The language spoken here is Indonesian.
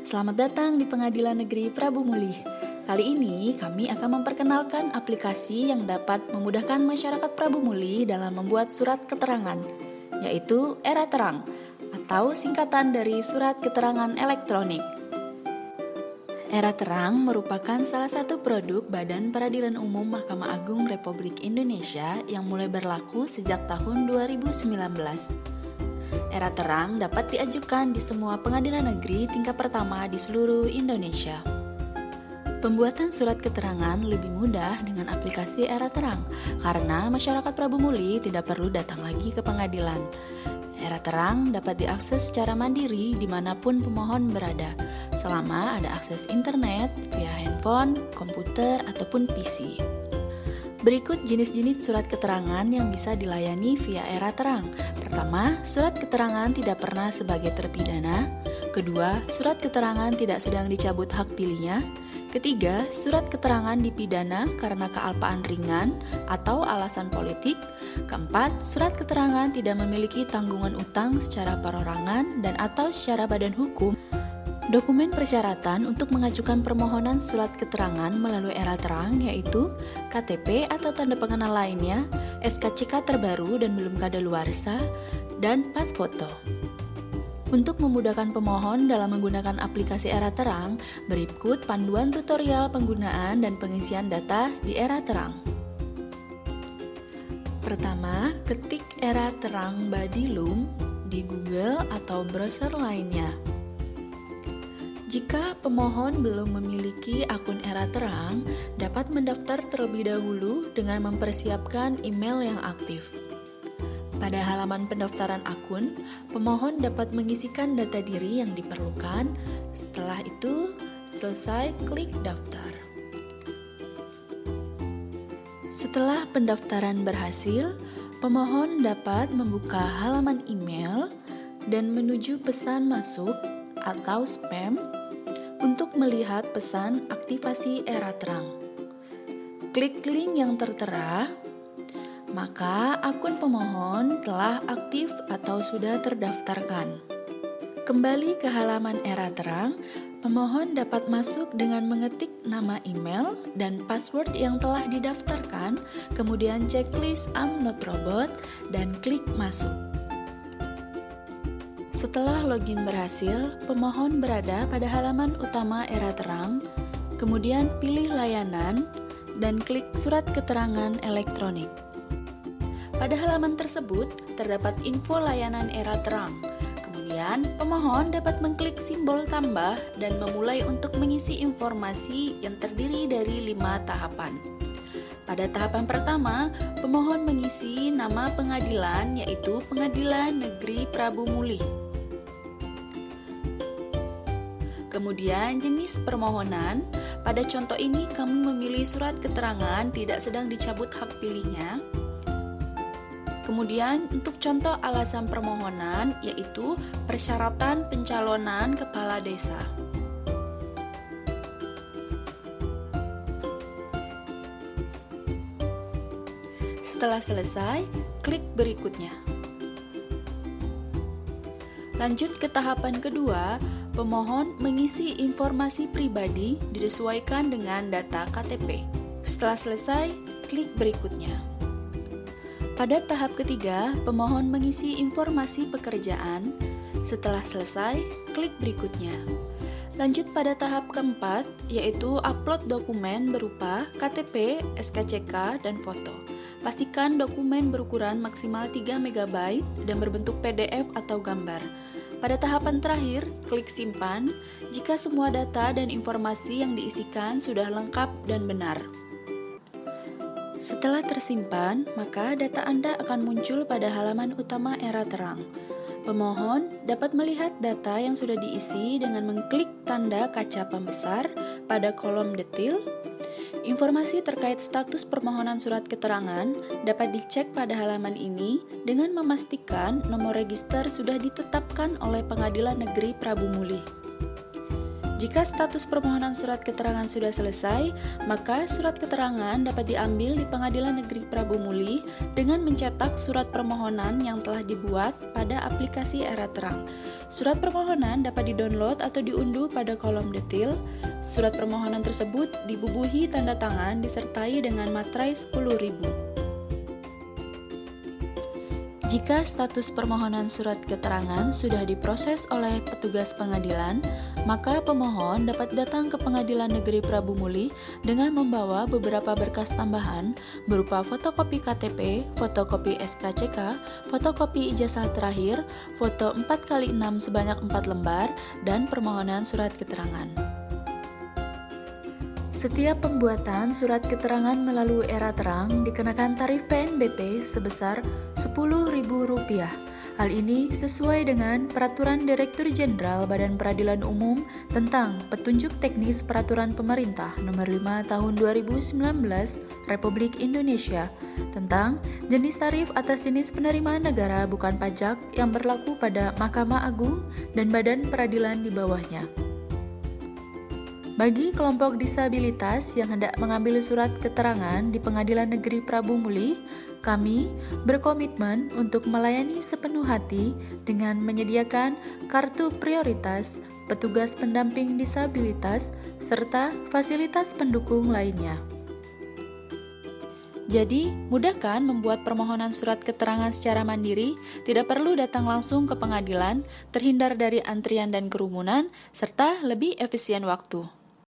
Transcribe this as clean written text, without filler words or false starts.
Selamat datang di Pengadilan Negeri Prabu Mulih. Kali ini kami akan memperkenalkan aplikasi yang dapat memudahkan masyarakat Prabu Mulih dalam membuat surat keterangan, yaitu Era Terang, atau singkatan dari Surat Keterangan Elektronik. Era Terang merupakan salah satu produk Badan Peradilan Umum Mahkamah Agung Republik Indonesia yang mulai berlaku sejak tahun 2019. Era Terang dapat diajukan di semua pengadilan negeri tingkat pertama di seluruh Indonesia. Pembuatan surat keterangan lebih mudah dengan aplikasi Era Terang karena masyarakat Prabu Mulih tidak perlu datang lagi ke pengadilan. Era Terang dapat diakses secara mandiri dimanapun pemohon berada, selama ada akses internet via handphone, komputer, ataupun PC. Berikut jenis-jenis surat keterangan yang bisa dilayani via Era Terang. Pertama, surat keterangan tidak pernah sebagai terpidana. Kedua, surat keterangan tidak sedang dicabut hak pilihnya. Ketiga, surat keterangan dipidana karena kealpaan ringan atau alasan politik. Keempat, surat keterangan tidak memiliki tanggungan utang secara perorangan dan atau secara badan hukum. Dokumen persyaratan untuk mengajukan permohonan surat keterangan melalui Era Terang yaitu KTP atau tanda pengenal lainnya, SKCK terbaru dan belum kadaluarsa, dan pas foto. Untuk memudahkan pemohon dalam menggunakan aplikasi Era Terang, berikut panduan tutorial penggunaan dan pengisian data di Era Terang. Pertama, ketik Era Terang Badilum di Google atau browser lainnya. Jika pemohon belum memiliki akun Era Terang, dapat mendaftar terlebih dahulu dengan mempersiapkan email yang aktif. Pada halaman pendaftaran akun, pemohon dapat mengisikan data diri yang diperlukan. Setelah itu, selesai klik daftar. Setelah pendaftaran berhasil, pemohon dapat membuka halaman email dan menuju pesan masuk atau spam untuk melihat pesan aktivasi Era Terang. Klik link yang tertera, maka akun pemohon telah aktif atau sudah terdaftarkan. Kembali ke halaman Era Terang, pemohon dapat masuk dengan mengetik nama email dan password yang telah didaftarkan, kemudian checklist I'm not robot dan klik masuk. Setelah login berhasil, pemohon berada pada halaman utama Era Terang, kemudian pilih layanan dan klik surat keterangan elektronik. Pada halaman tersebut, terdapat info layanan Era Terang. Kemudian, pemohon dapat mengklik simbol tambah dan memulai untuk mengisi informasi yang terdiri dari 5 tahapan. Pada tahapan pertama, pemohon mengisi nama pengadilan yaitu Pengadilan Negeri Prabu Mulih. Kemudian jenis permohonan, pada contoh ini kami memilih surat keterangan tidak sedang dicabut hak pilihnya. Kemudian untuk contoh alasan permohonan yaitu persyaratan pencalonan kepala desa. Setelah selesai, klik berikutnya. Lanjut ke tahapan kedua, pemohon mengisi informasi pribadi disesuaikan dengan data KTP. Setelah selesai, klik berikutnya. Pada tahap ketiga, pemohon mengisi informasi pekerjaan. Setelah selesai, klik berikutnya. Lanjut pada tahap keempat, yaitu upload dokumen berupa KTP, SKCK, dan foto. Pastikan dokumen berukuran maksimal 3 MB dan berbentuk PDF atau gambar. Pada tahapan terakhir, klik simpan jika semua data dan informasi yang diisikan sudah lengkap dan benar. Setelah tersimpan, maka data Anda akan muncul pada halaman utama Era Terang. Pemohon dapat melihat data yang sudah diisi dengan mengklik tanda kaca pembesar pada kolom detail. Informasi terkait status permohonan surat keterangan dapat dicek pada halaman ini dengan memastikan nomor register sudah ditetapkan oleh Pengadilan Negeri Prabu Mulih. Jika status permohonan surat keterangan sudah selesai, maka surat keterangan dapat diambil di Pengadilan Negeri Prabu Muli dengan mencetak surat permohonan yang telah dibuat pada aplikasi Era Terang. Surat permohonan dapat didownload atau diunduh pada kolom detail. Surat permohonan tersebut dibubuhi tanda tangan disertai dengan materai 10.000. Jika status permohonan surat keterangan sudah diproses oleh petugas pengadilan, maka pemohon dapat datang ke Pengadilan Negeri Prabu Muli dengan membawa beberapa berkas tambahan berupa fotokopi KTP, fotokopi SKCK, fotokopi ijazah terakhir, foto 4x6 sebanyak 4 lembar, dan permohonan surat keterangan. Setiap pembuatan surat keterangan melalui Era Terang dikenakan tarif PNBP sebesar Rp10.000. Hal ini sesuai dengan Peraturan Direktur Jenderal Badan Peradilan Umum tentang Petunjuk Teknis Peraturan Pemerintah Nomor 5 Tahun 2019 Republik Indonesia tentang jenis tarif atas jenis penerimaan negara bukan pajak yang berlaku pada Mahkamah Agung dan badan peradilan di bawahnya. Bagi kelompok disabilitas yang hendak mengambil surat keterangan di Pengadilan Negeri Prabu Muli, kami berkomitmen untuk melayani sepenuh hati dengan menyediakan kartu prioritas, petugas pendamping disabilitas, serta fasilitas pendukung lainnya. Jadi, mudah kan membuat permohonan surat keterangan secara mandiri, tidak perlu datang langsung ke pengadilan, terhindar dari antrian dan kerumunan, serta lebih efisien waktu.